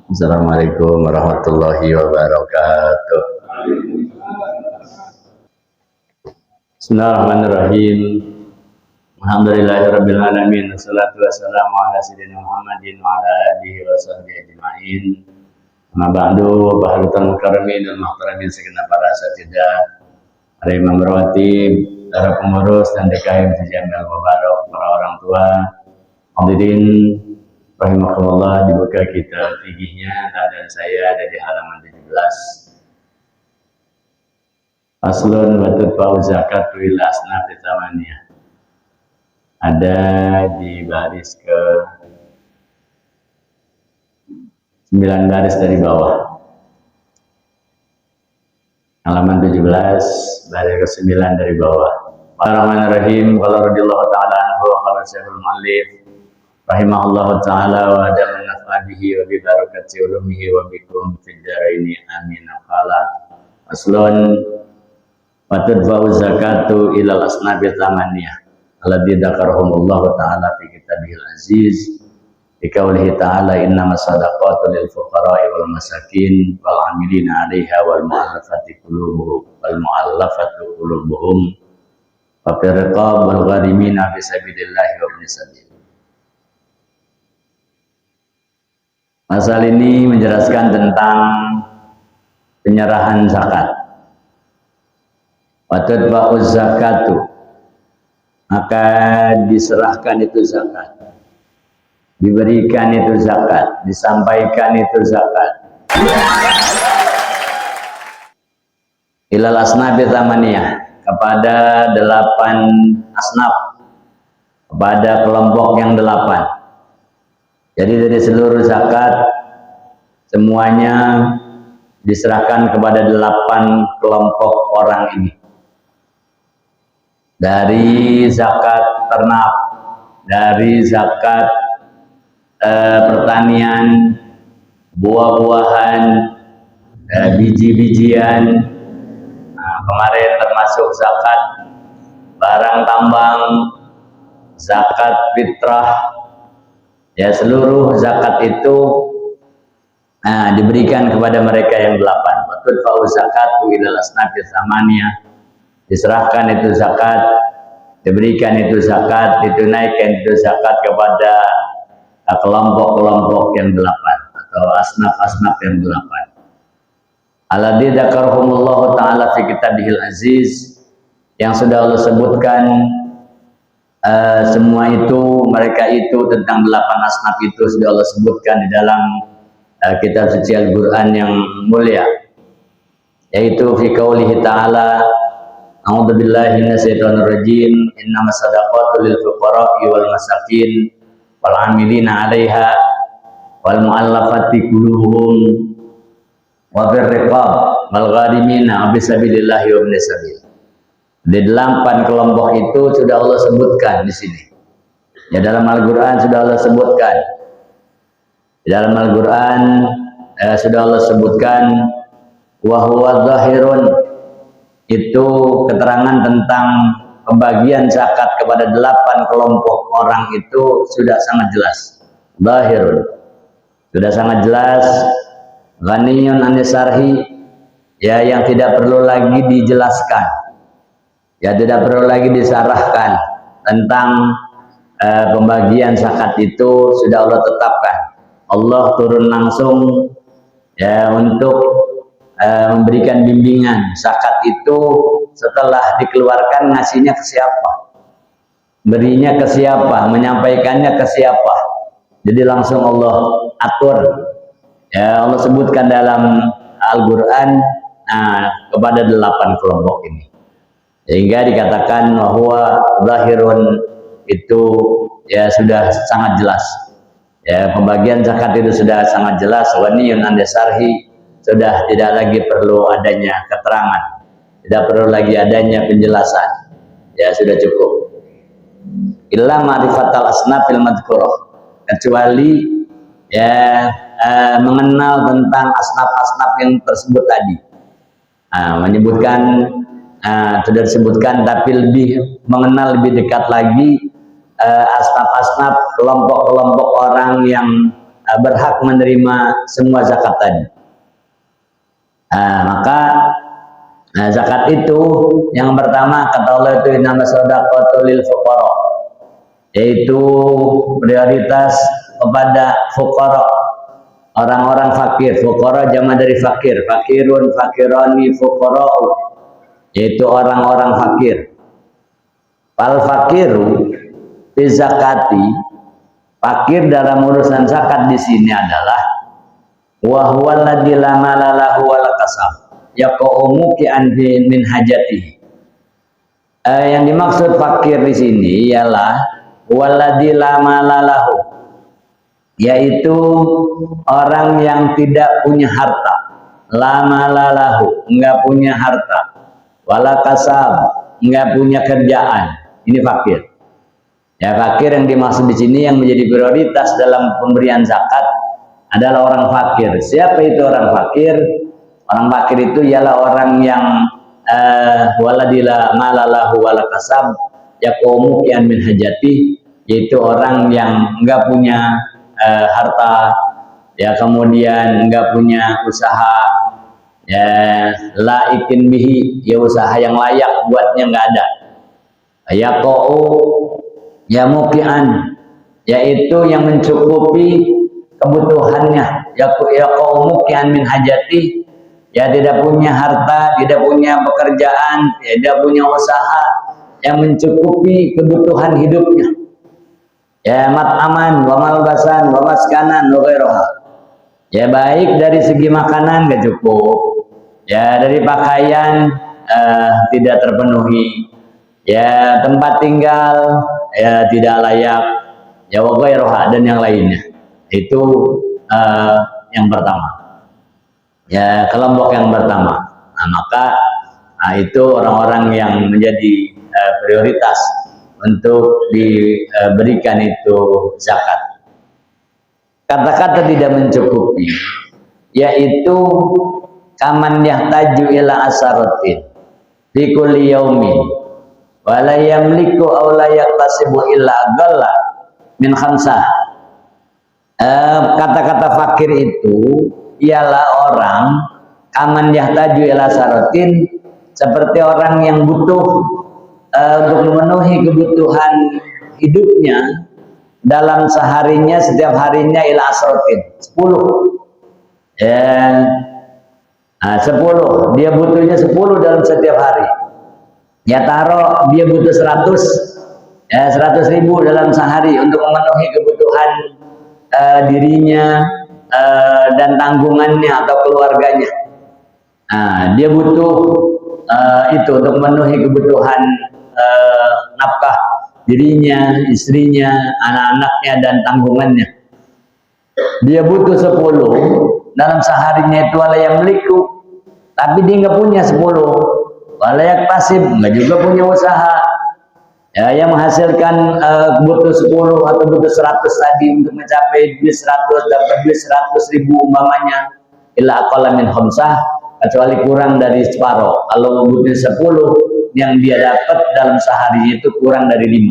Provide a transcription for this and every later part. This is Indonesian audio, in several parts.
Assalamualaikum warahmatullahi wabarakatuh. Bismillahirrahmanirrahim. Alhamdulillahirabbil alamin. Wassalatu wassalamu ala sayyidina Muhammadin wa ala alihi wa sahbihi ajma'in. Amma ba'du, baharutul mukarramin dan muhtaramin segenap para asatidzah, para imam rawatib, para pengurus dan DKM Sejamil Mubarak, para orang tua, hadirin rahimakumullah. Dibuka kitab fikihnya dan saya ada di halaman 17. Faslun wa tudfa'u zakatu ila asnafi tsamaniyah. Ada di baris ke 9 baris dari bawah. Halaman 17 baris ke 9 dari bawah. Bismillahirrahmanirrahim. Qala radhiyallahu ta'ala anhu wa qala syekhul mu'allif rahimahullahu ta'ala wa adaman nafa'a bihi wa bi barakati ulumihi wa bikum fid dharaini amin. Qala faslun wa tudfa'u zakatu ilal asnabi tsamaniyah alladzi dzakarahumullahu ta'ala fi kitabihil aziz bi qaulihi ta'ala innamas shadaqatu lil fuqara'i wal masakin wal 'amilina 'alaiha wal mu'allafati qulubuhum wa fir riqab wal gharimina fi sabilillahi wa ibnis sabil. Pasal ini menjelaskan tentang penyerahan zakat. Watut ba'uz zakatu, maka diserahkan itu zakat, diberikan itu zakat, disampaikan itu zakat. Ilal asnabi tsamaniyah, kepada 8 asnaf, kepada kelompok yang 8. Jadi dari seluruh zakat semuanya diserahkan kepada 8 kelompok orang ini. Dari zakat ternak, dari zakat pertanian, buah-buahan, biji-bijian, kemarin termasuk zakat barang tambang, zakat fitrah, ya seluruh zakat itu diberikan kepada mereka yang 8. Watud fa'u zakatu ilal asnafi tsamaniyah, diserahkan itu zakat, diberikan itu zakat, ditunaikan itu zakat kepada kelompok-kelompok yang 8 atau asnaf-asnaf yang 8. Alladzi dzakarahumullahu ta'ala fi kitabihil aziz, yang sudah Allah sebutkan semua itu, mereka itu tentang 8 asnaf itu sudah Allah sebutkan di dalam kitab suci Al-Quran yang mulia, yaitu fi qaulihi ta'ala a'udzubillahi minasyaitonir rajim innamas shadaqatu lil fuqara'i wal masakin wal 'amilina 'alaiha wal mu'allafati qulubuhum wa fir riqab wal gharimina fi sabilillahi wa ibnis sabil. Di 8 kelompok itu sudah Allah sebutkan di sini. Ya, dalam Al-Qur'an sudah Allah sebutkan. Di dalam Al-Qur'an sudah Allah sebutkan wa huwa zahirun, itu keterangan tentang pembagian zakat kepada 8 kelompok orang itu sudah sangat jelas. Zahirun, sudah sangat jelas. Ghaniyun anisarhi, ya, yang tidak perlu lagi dijelaskan, ya tidak perlu lagi disarahkan tentang pembagian zakat itu sudah Allah tetapkan. Allah turun langsung ya untuk memberikan bimbingan. Zakat itu setelah dikeluarkan ngasihnya ke siapa, berinya ke siapa, menyampaikannya ke siapa. Jadi langsung Allah atur. Ya, Allah sebutkan dalam Al-Qur'an kepada 8 kelompok ini. Sehingga dikatakan bahwa zahirun itu ya sudah sangat jelas. Ya, pembagian zakat itu sudah sangat jelas. Waniyun andasarhi, sudah tidak lagi perlu adanya keterangan, tidak perlu lagi adanya penjelasan. Ya, sudah cukup. Illa ma'rifatal asnafil madhkurah, kecuali ya mengenal tentang asnaf-asnaf yang tersebut tadi. Menyebutkan sudah disebutkan, tapi lebih mengenal lebih dekat lagi asnaf-asnaf, kelompok-kelompok orang yang berhak menerima semua zakat tadi. Maka zakat itu yang pertama kata Allah itu nama shadaqatul lil fuqara, yaitu prioritas kepada fuqara, orang-orang fakir. Fuqara jama dari fakir, fakirun, fakirani, fuqara, yaitu orang-orang fakir. Fal fakiru fi zakati, fakir dalam urusan zakat di sini adalah wa huwa alladzi la mala lahu wa la kasab yaqaumu ki anfi min hajatihi. Yang dimaksud fakir di sini ialah waladzi la mala lahu, yaitu orang yang tidak punya harta. La mala lahu, enggak punya harta. Wala kasab, enggak punya kerjaan. Ini fakir. Ya, fakir yang dimaksud di sini yang menjadi prioritas dalam pemberian zakat adalah orang fakir. Siapa itu orang fakir? Orang fakir itu ialah orang yang waladila malalahu wala kasab yaqumu qiyan min hajati, yaitu orang yang enggak punya harta, ya, kemudian enggak punya usaha, ya, laikin bihi, ya, usaha yang layak buatnya enggak ada. Yaqau ya muqian, yaitu yang mencukupi kebutuhannya. Yaqau muqian min hajati, ya, tidak punya harta, tidak punya pekerjaan, tidak punya usaha yang mencukupi kebutuhan hidupnya. Ya, mat'aman wa malbasan wa maskanan wa ghairuha. Ya, baik dari segi makanan gak cukup, ya, dari pakaian tidak terpenuhi, ya, tempat tinggal ya tidak layak, ya, wa ghairuha, dan yang lainnya. Itu yang pertama. Ya, kelompok yang pertama. Maka itu orang-orang yang menjadi prioritas untuk diberikan itu zakat. Kata-kata tidak mencukupi, yaitu kaman yahtaju ila asaratin fi kulli yaumin wa la yamliku aw la yaktasibu illa aqalla min khamsah. Kata-kata fakir itu ialah orang kaman yahtaju ila saratin, seperti orang yang butuh untuk memenuhi kebutuhan hidupnya dalam seharinya, setiap harinya ila asratin 10, ya, 10, dia butuhnya 10 dalam setiap hari, ya, taruh dia butuh 100, ya, 100.000 dalam sehari untuk memenuhi kebutuhan dirinya dan tanggungannya atau keluarganya. Dia butuh itu untuk memenuhi kebutuhan nafkah dirinya, istrinya, anak-anaknya, dan tanggungannya. Dia butuh 10 dalam seharinya itu wala yamliku, tapi dia nggak punya 10. Wala yaktasib, nggak juga punya usaha, ya, yang menghasilkan butuh 10 atau butuh 100 tadi untuk mencapai duit 100, dapat duit 100.000 umpamanya, illa aqalla min khamsah, kecuali kurang dari separuh. Kalau butuh 10, yang dia dapat dalam sehari itu kurang dari 5.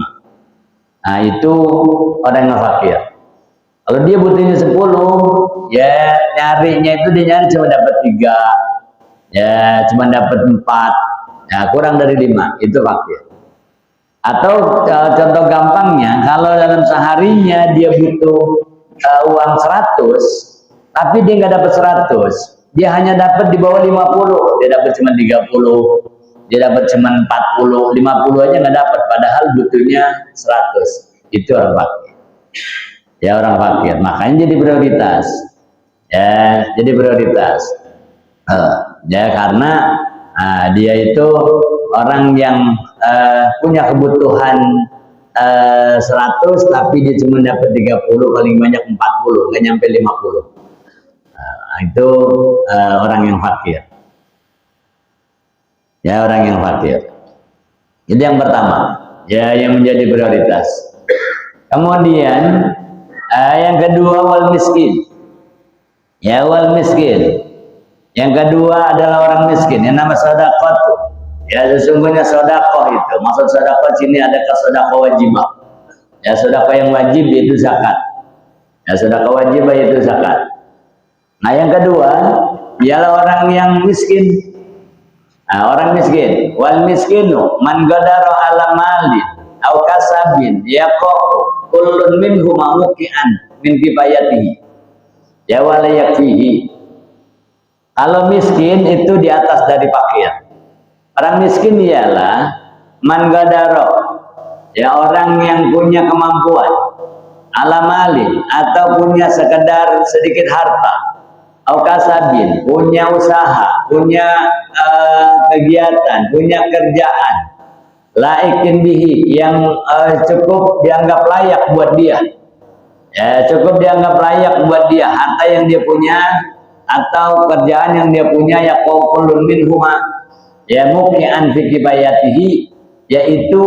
Itu orang yang fakir. Kalau dia butuhnya 10, ya, nyarinya itu dia nyari cuma dapat 3, ya, cuma dapat 4, ya, kurang dari 5, itu fakir. Atau contoh gampangnya, kalau dalam seharinya dia butuh uang 100, tapi dia nggak dapat 100, dia hanya dapat di bawah 50, dia dapat cuma 30, dia dapat cuma 40, 50 aja nggak dapat, padahal butuhnya 100. Itu orang fakir. Ya, orang fakir. Makanya jadi prioritas. Ya, jadi prioritas. Ya, karena dia itu orang yang punya kebutuhan 100, tapi dia cuma dapat 30, paling banyak 40, nggak nyampe 50. Itu orang yang fakir. Ya, orang yang fakir. Itu yang pertama, ya, yang menjadi prioritas. Kemudian yang kedua wal miskin. Ya, wal miskin. Yang kedua adalah orang miskin, yang nama sedekah. Ya, sesungguhnya sedekah itu, maksud sedekah sini ada sedekah wajibah. Ya, sedekah yang wajib yaitu zakat. Ya sedekah wajib itu zakat. Nah yang kedua ialah orang yang miskin. Nah, orang miskin, wal miskinu man gadara ala malin au kasabin yaqau kullun minhu mamukian min kifayatihi ya wala yakfihi. Kalau miskin itu di atas dari fakir. Orang miskin ialah man gadara, ya orang yang punya kemampuan, ala malin atau punya sekedar sedikit harta, au kasabin, punya usaha, punya kegiatan, punya kerjaan, laikin bihi, yang cukup dianggap layak buat dia, ya cukup dianggap layak buat dia, harta yang dia punya atau kerjaan yang dia punya, ya qaulun minhuma, ya muqian fi kibayatihi, yaitu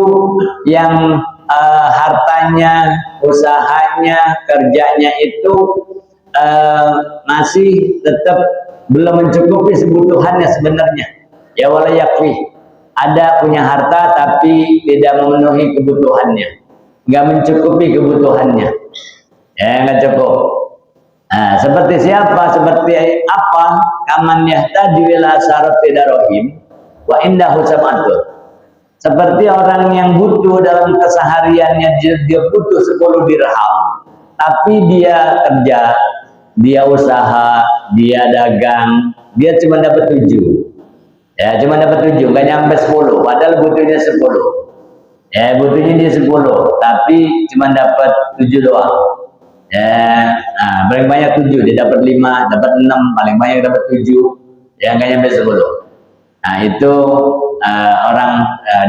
yang hartanya, usahanya, kerjanya itu masih tetap belum mencukupi kebutuhannya sebenarnya. Ya wala yakfi, ada punya harta tapi tidak memenuhi kebutuhannya, nggak mencukupi kebutuhannya, ya nggak cukup. Nah, seperti siapa? Seperti apa? Kaman yahtadi ila syarati darohim wa indahu sab'atun. Seperti orang yang butuh dalam kesehariannya, dia butuh 10 dirham, tapi dia kerja, dia usaha, dia dagang, dia cuma dapat 7. Ya, cuma dapat 7, nggak nyampe 10, padahal butuhnya 10. Ya, butuhnya dia 10, tapi cuma dapat 7 doang. Ya, nah, paling banyak 7, dia dapat 5, dapat 6, paling banyak dapat 7, ya nggak nyampe 10. Nah, itu orang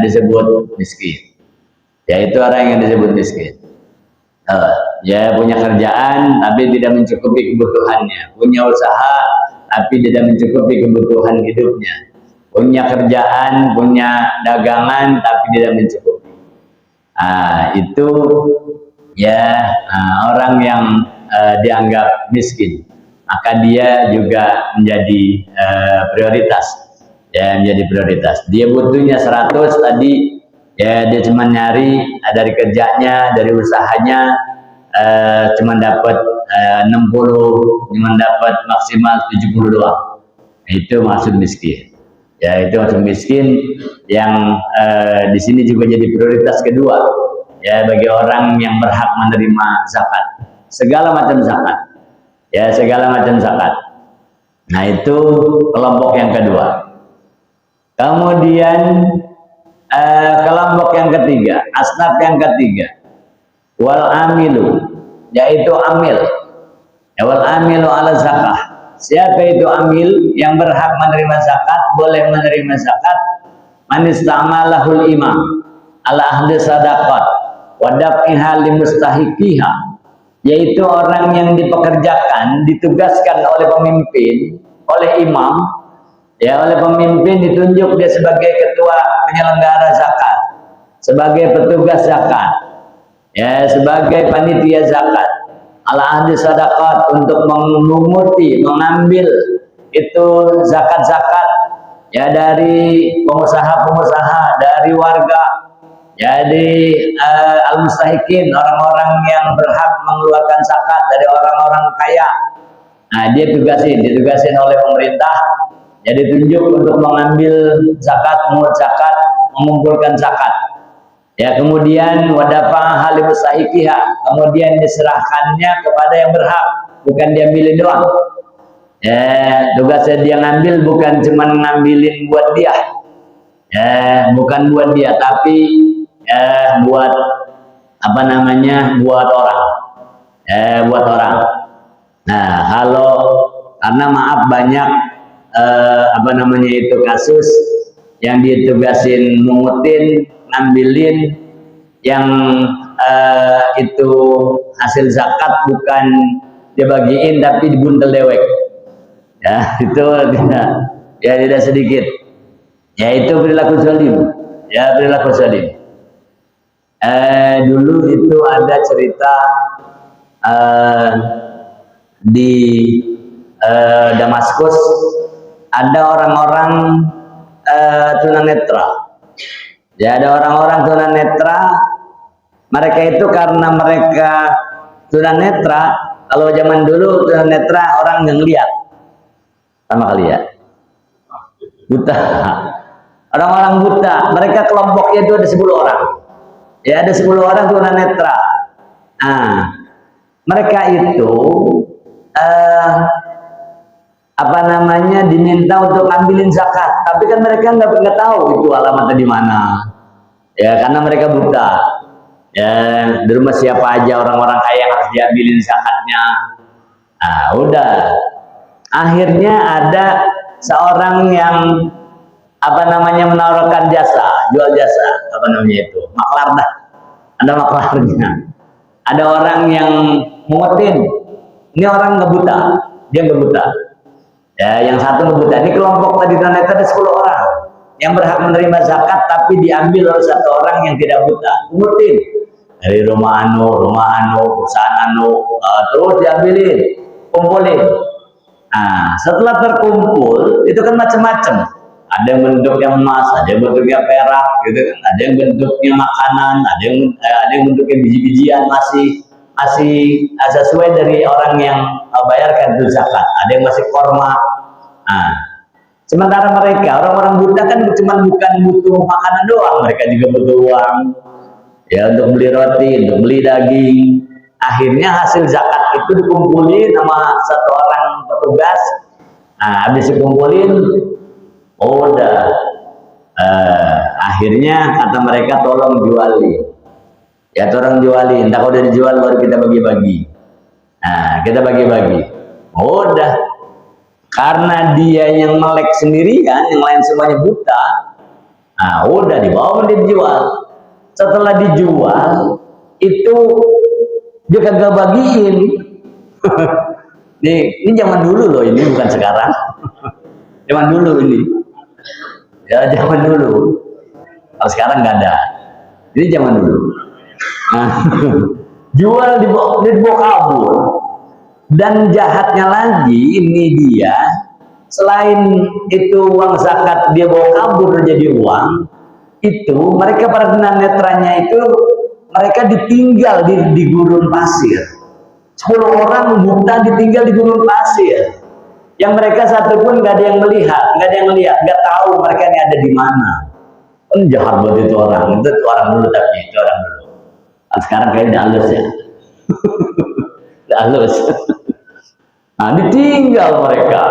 disebut miskin. Ya, itu orang yang disebut miskin. Ya punya kerjaan tapi tidak mencukupi kebutuhannya, punya usaha tapi tidak mencukupi kebutuhan hidupnya, punya kerjaan, punya dagangan tapi tidak mencukupi. Itu ya orang yang dianggap miskin, maka dia juga menjadi prioritas, ya menjadi prioritas. Dia butuhnya 100 tadi, ya dia cuma nyari dari kerjanya, dari usahanya cuma dapat 60, cuma dapat maksimal 70 doang. Itu maksud miskin. Ya itu maksud miskin yang di sini juga jadi prioritas kedua, ya bagi orang yang berhak menerima zakat, segala macam zakat, ya segala macam zakat. Nah itu kelompok yang kedua. Kemudian kelompok yang ketiga, asnaf yang ketiga, wal amilu, yaitu amil, ya, wal amilu ala zakah. Siapa itu amil yang berhak menerima zakat, boleh menerima zakat? Man istamalahul imam ala ahdi sadaqat wa daf'iha limustahiqiha, yaitu orang yang dipekerjakan, ditugaskan oleh pemimpin, oleh imam, ya oleh pemimpin ditunjuk dia sebagai ketua penyelenggara zakat, sebagai petugas zakat, ya sebagai panitia zakat, ala ahdi sadaqat, untuk mengunguti, mengambil itu zakat-zakat, ya dari pengusaha-pengusaha, dari warga, jadi al-mustahikin, orang-orang yang berhak mengeluarkan zakat, dari orang-orang kaya. Nah dia ditugasin oleh pemerintah, ya ditunjuk untuk mengambil zakat, mengut zakat, mengumpulkan zakat. Ya kemudian wadafa halim mustahikiha, kemudian diserahkannya kepada yang berhak, bukan dia milih doang. Ya tugasnya dia ngambil bukan cuma ngambilin buat dia, ya bukan buat dia, tapi buat apa namanya, buat orang, buat orang. Nah kalau karena maaf banyak apa namanya itu kasus yang ditugasin mengutin, ngambilin yang itu hasil zakat bukan dibagiin tapi dibuntel dewek, ya itu ya tidak sedikit, ya itu perilaku zalim, ya perilaku zalim. Dulu itu ada cerita di Damaskus, ada orang-orang tunanetra. Ya ada orang-orang tunanetra, mereka itu karena mereka tunanetra Kalau zaman dulu tunanetra orang yang lihat sama kali ya, buta. Orang-orang buta, mereka kelompoknya itu ada 10 orang. Ya, ada 10 orang tunanetra. Nah, mereka itu apa namanya diminta untuk ambilin zakat, tapi kan mereka nggak tahu itu alamatnya di mana. Ya, karena mereka buta. Ya, di rumah siapa aja orang-orang kaya yang harus diambilin zakatnya. Nah, udah. Akhirnya ada seorang yang apa namanya menawarkan jasa, jual jasa, apa namanya itu, maklar dah. Ada maklarnya. Ada orang yang mengutin. Ini orang nggak buta, dia nggak buta. Ya, yang satu nggak buta. Ini kelompok tadi ada 10 orang yang berhak menerima zakat, tapi diambil oleh satu orang yang tidak buta. Mengutin dari rumah perusahaan terus diambilin, kumpulin. Nah, setelah terkumpul itu kan macam-macam. Ada yang bentuknya emas, ada yang bentuknya perak, gitu kan. Ada yang bentuknya makanan, ada yang bentuknya biji-bijian, masih sesuai dari orang yang bayarkan itu zakat. Ada yang masih korma. Nah, sementara mereka orang-orang buta kan bukan butuh makanan doang, mereka juga butuh uang. Ya, untuk beli roti, untuk beli daging. Akhirnya hasil zakat itu dikumpulin sama satu orang petugas. Nah, habis dikumpulin, udah. Akhirnya kata mereka tolong juali. Ya, tolong juali. Entah kalau udah dijual baru kita bagi-bagi. Nah, kita bagi-bagi. Udah. Karena dia yang melek sendirian, yang lain semuanya buta. Nah, udah dibawa dia dijual. Setelah dijual itu dia kagak bagiin. ini zaman dulu loh, ini bukan sekarang. Zaman dulu ini. Ya, zaman dulu. Kalau sekarang nggak ada. Ini zaman dulu. Nah, jual dibawa kabur. Dan jahatnya lagi ini dia, selain itu uang zakat dia bawa kabur jadi uang, itu mereka para tunanetranya itu mereka ditinggal di gurun pasir. 10 orang buta ditinggal di gurun pasir, yang mereka satu pun nggak ada yang melihat, nggak tahu mereka ini ada di mana. Kan jahat buat itu orang dulu, tapi itu orang dulu. Nah, sekarang kayaknya udah halus ya. Udah halus. Nah, ditinggal mereka.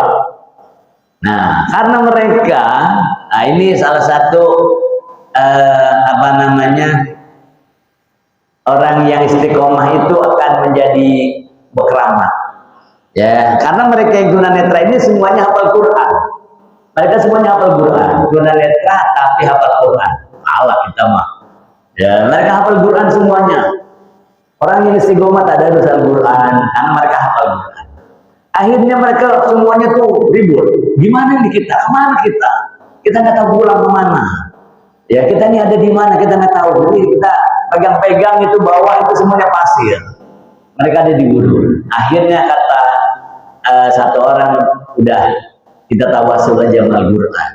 Nah, karena mereka, nah ini salah satu apa namanya, orang yang istiqomah itu akan menjadi berkeramat. Ya, karena mereka yang tunanetra ini semuanya hafal Quran. Mereka semuanya hafal Quran. Tunanetra tapi hafal Quran. Allah kita mah. Ya, mereka hafal Quran semuanya. Orang yang istiqomah tak ada dosa Quran karena mereka hafal Quran. Akhirnya mereka semuanya tuh ribut. Gimana nih kita? Kemana kita? Kita nggak tahu pulang kemana. Ya, kita ini ada di mana kita nggak tahu. Jadi kita pegang-pegang itu bawah itu semuanya pasir. Mereka ada di gurun. Akhirnya kata satu orang, udah kita tawasul aja sama Al-Quran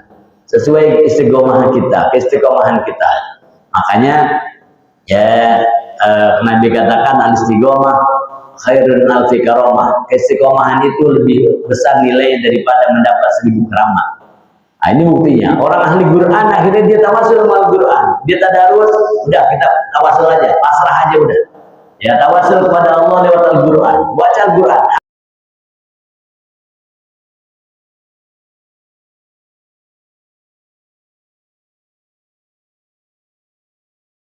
sesuai istiqomahan kita. Makanya ya Nabi katakan al-istiqomah khairun alfi karomah. Istiqomahan itu lebih besar nilai daripada mendapat 1000 keramat. Nah, ini buktinya. Orang ahli Quran akhirnya dia tawasul sama Al-Quran. Dia tadarus, udah kita tawasul aja, pasrah aja udah. Ya, tawasul kepada Allah lewat Al-Quran. Baca Al-Quran.